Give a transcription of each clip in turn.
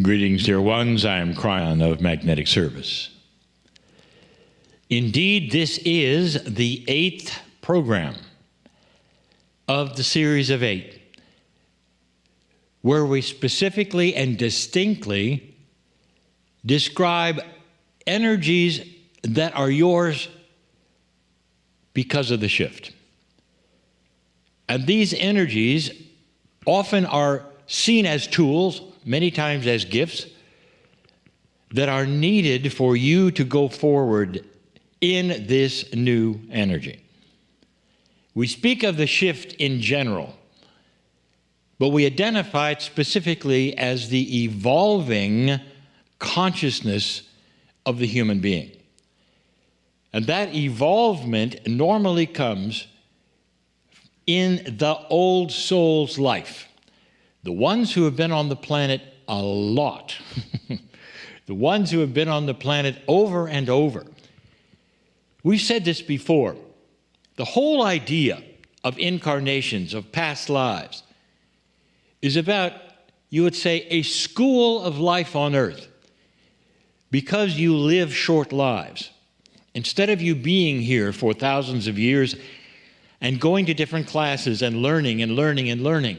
Greetings, dear ones. I am Kryon of Magnetic Service. Indeed, this is the 8th program of the series of 8, where we specifically and distinctly describe energies that are yours because of the shift. And these energies often are seen as tools, many times as gifts, that are needed for you to go forward in this new energy. We speak of the shift in general, but we identify it specifically as the evolving consciousness of the human being. And that evolvement normally comes in the old soul's life. The ones who have been on the planet a lot, the ones who have been on the planet over and over. We've said this before. The whole idea of incarnations, of past lives, is about, you would say, a school of life on earth. Because you live short lives, instead of you being here for thousands of years and going to different classes and learning and learning and learning,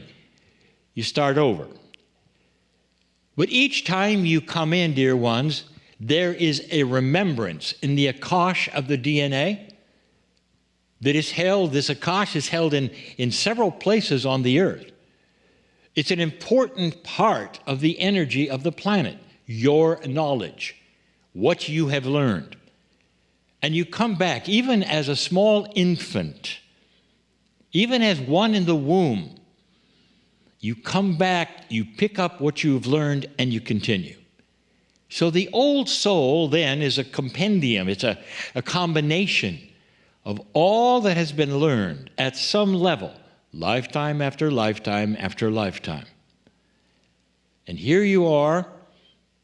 you start over. But each time you come in, dear ones, there is a remembrance in the Akash of the DNA that is held. This Akash is held in several places on the earth. It's an important part of the energy of the planet, your knowledge, what you have learned. And you come back, even as a small infant, even as one in the womb, you come back, you pick up what you've learned, and you continue. So the old soul then is a compendium, it's a combination of all that has been learned at some level, lifetime after lifetime after lifetime. And here you are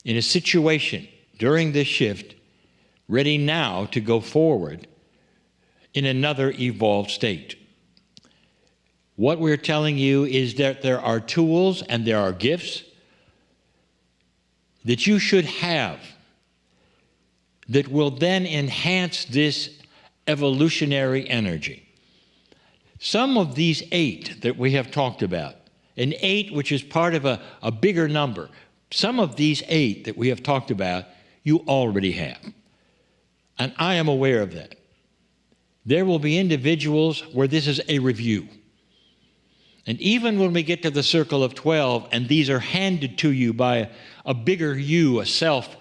in a situation during this shift, ready now to go forward in another evolved state. What we're telling you is that there are tools and there are gifts that you should have that will then enhance this evolutionary energy. Some of these 8 that we have talked about, an 8 which is part of a bigger number, some of these 8 that we have talked about, you already have. And I am aware of that. There will be individuals where this is a review. And even when we get to the circle of 12, and these are handed to you by a bigger you, a self,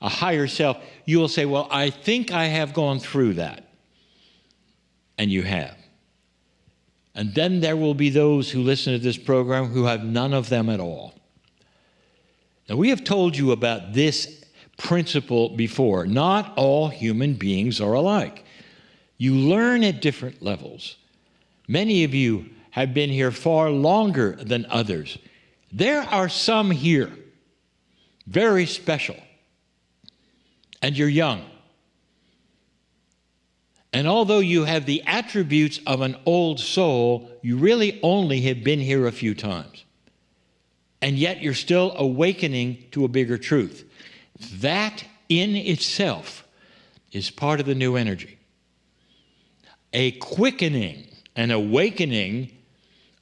a higher self, you will say, well, I think I have gone through that. And you have. And then there will be those who listen to this program who have none of them at all. Now, we have told you about this principle before. Not all human beings are alike. You learn at different levels. Many of you have been here far longer than others. There are some here, very special, and you're young. And although you have the attributes of an old soul, you really only have been here a few times. And yet you're still awakening to a bigger truth. That in itself is part of the new energy. A quickening, an awakening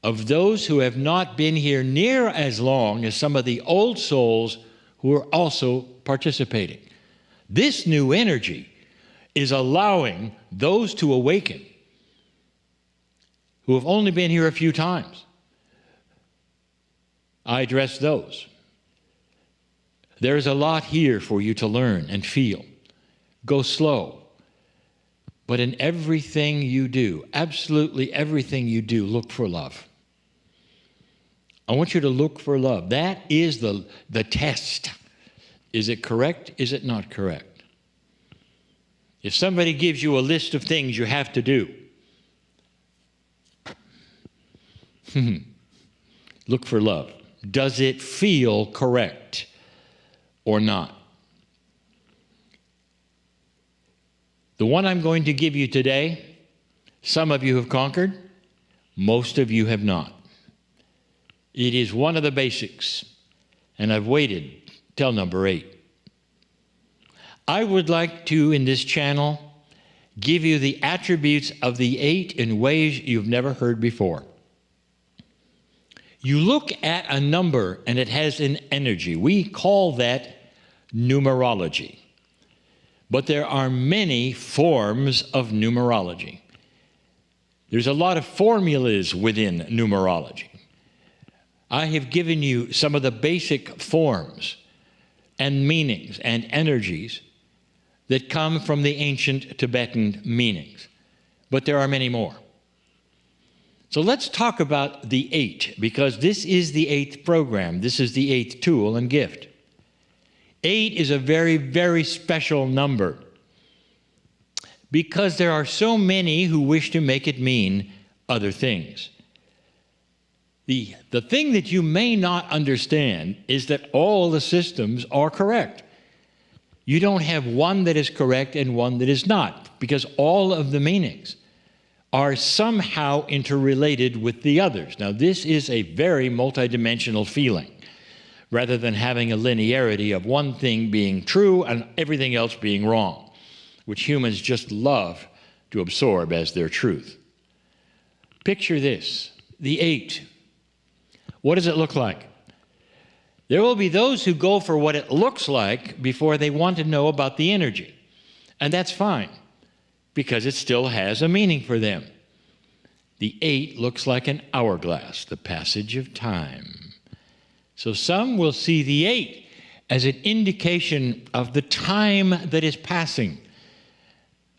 of those who have not been here near as long as some of the old souls who are also participating. This new energy is allowing those to awaken who have only been here a few times. I address those. There's a lot here for you to learn and feel. Go slow. But in everything you do, absolutely everything you do, look for love. I want you to look for love. That is the test. Is it correct? Is it not correct? If somebody gives you a list of things you have to do, look for love. Does it feel correct or not? The one I'm going to give you today, some of you have conquered, most of you have not. It is one of the basics. and I've waited till number 8. I would like to, in this channel, give you the attributes of the 8 in ways you've never heard before. You look at a number and it has an energy. We call that numerology. But there are many forms of numerology. There's a lot of formulas within numerology. I have given you some of the basic forms and meanings and energies that come from the ancient Tibetan meanings. But there are many more. So let's talk about the 8, because this is the 8th program. This is the 8th tool and gift. 8 is a very, very special number because there are so many who wish to make it mean other things. The thing that you may not understand is that all the systems are correct. You don't have one that is correct and one that is not, because all of the meanings are somehow interrelated with the others. Now, this is a very multidimensional feeling, rather than having a linearity of one thing being true and everything else being wrong, which humans just love to absorb as their truth. Picture this, the 8. What does it look like? There will be those who go for what it looks like before they want to know about the energy. And that's fine, because it still has a meaning for them. The 8 looks like an hourglass, the passage of time. So some will see the 8 as an indication of the time that is passing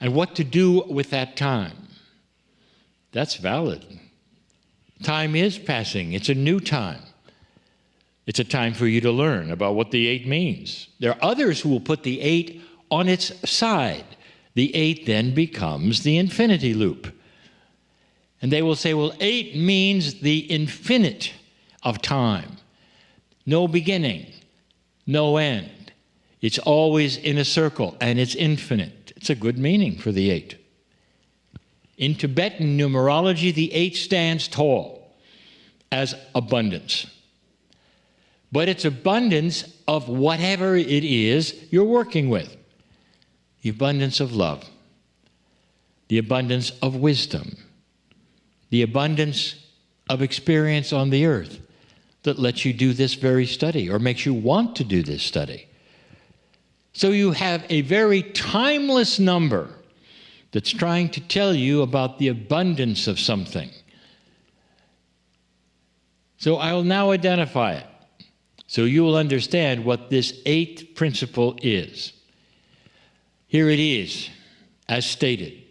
and what to do with that time. That's valid. Time is passing. It's a new time. It's a time for you to learn about what the 8 means. There are others who will put the 8 on its side. The 8 then becomes the infinity loop. And they will say, well, 8 means the infinite of time. No beginning, no end. It's always in a circle, and it's infinite. It's a good meaning for the 8. In Tibetan numerology, the 8 stands tall as abundance. But it's abundance of whatever it is you're working with. The abundance of love, the abundance of wisdom, the abundance of experience on the earth that lets you do this very study or makes you want to do this study. So you have a very timeless number that's trying to tell you about the abundance of something. So I'll now identify it, so you will understand what this 8th principle is. Here it is, as stated,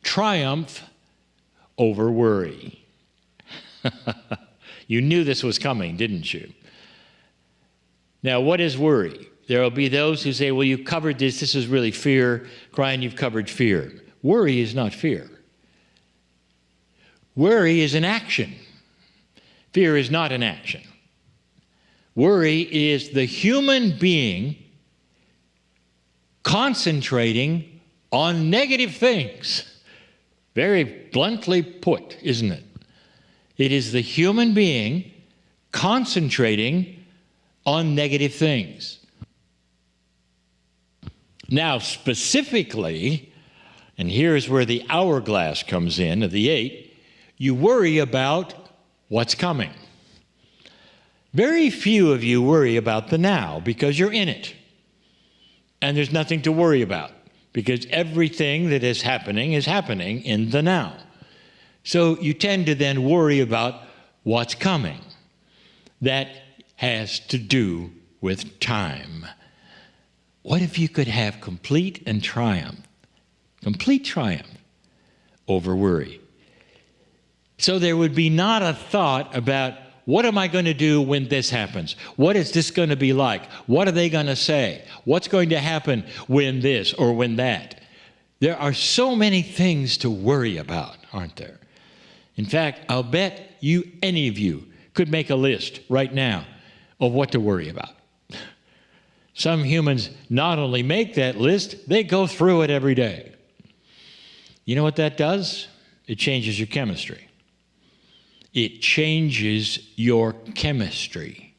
triumph over worry. You knew this was coming, didn't you? Now, what is worry? There will be those who say, well, you covered this. This is really fear. Kryon, you've covered fear. Worry is not fear. Worry is an action. Fear is not an action. Worry is the human being concentrating on negative things. Very bluntly put, isn't it? It is the human being concentrating on negative things. Now, specifically, and here's where the hourglass comes in, of the 8, you worry about what's coming. Very few of you worry about the now because you're in it. And there's nothing to worry about because everything that is happening in the now. So you tend to then worry about what's coming. That has to do with time. What if you could have complete triumph over worry? So there would be not a thought about, what am I going to do when this happens? What is this going to be like? What are they going to say? What's going to happen when this or when that? There are so many things to worry about, aren't there? In fact, I'll bet you, any of you, could make a list right now of what to worry about. Some humans not only make that list, they go through it every day. You know what that does? It changes your chemistry. It changes your chemistry.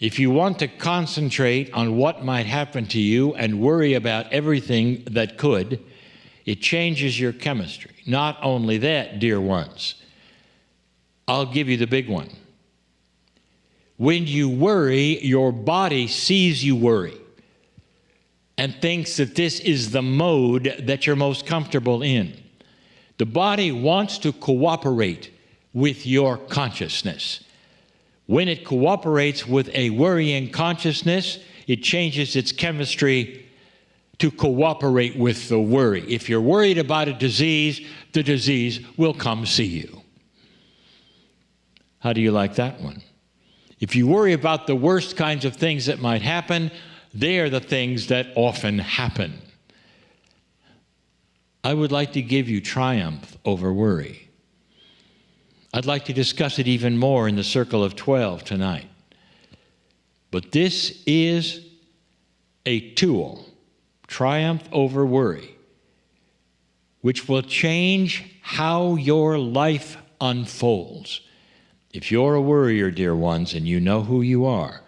If you want to concentrate on what might happen to you and worry about everything that could, it changes your chemistry. Not only that, dear ones, I'll give you the big one. When you worry, your body sees you worry and thinks that this is the mode that you're most comfortable in. The body wants to cooperate with your consciousness. When it cooperates with a worrying consciousness, it changes its chemistry to cooperate with the worry. If you're worried about a disease, the disease will come see you. How do you like that one? If you worry about the worst kinds of things that might happen, they are the things that often happen. I would like to give you triumph over worry. I'd like to discuss it even more in the Circle of 12 tonight. But this is a tool, triumph over worry, which will change how your life unfolds. If you're a worrier, dear ones, and you know who you are,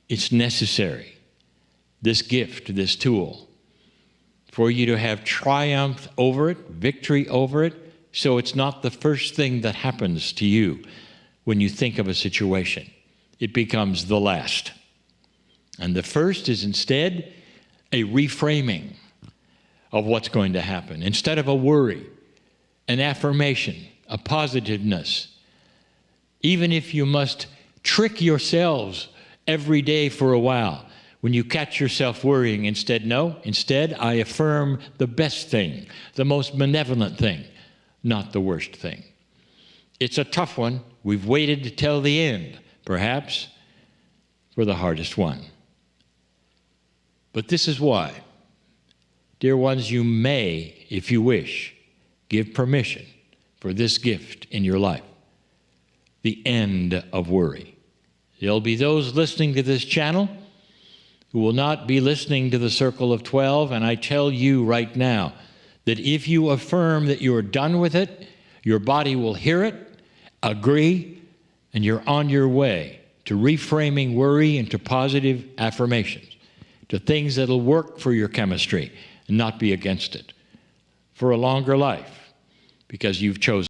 it's necessary, this gift, this tool, for you to have triumph over it, victory over it, so it's not the first thing that happens to you when you think of a situation. It becomes the last. And the first is instead a reframing of what's going to happen. Instead of a worry, an affirmation, a positiveness. Even if you must trick yourselves every day for a while, when you catch yourself worrying, instead, I affirm the best thing, the most benevolent thing, not the worst thing. It's a tough one. We've waited till the end, perhaps, for the hardest one. But this is why, dear ones, you may, if you wish, give permission for this gift in your life, the end of worry. There'll be those listening to this channel who will not be listening to the Circle of 12, and I tell you right now that if you affirm that you're done with it, your body will hear it, agree, and you're on your way to reframing worry into positive affirmations, to things that'll work for your chemistry and not be against it, for a longer life, because you've chosen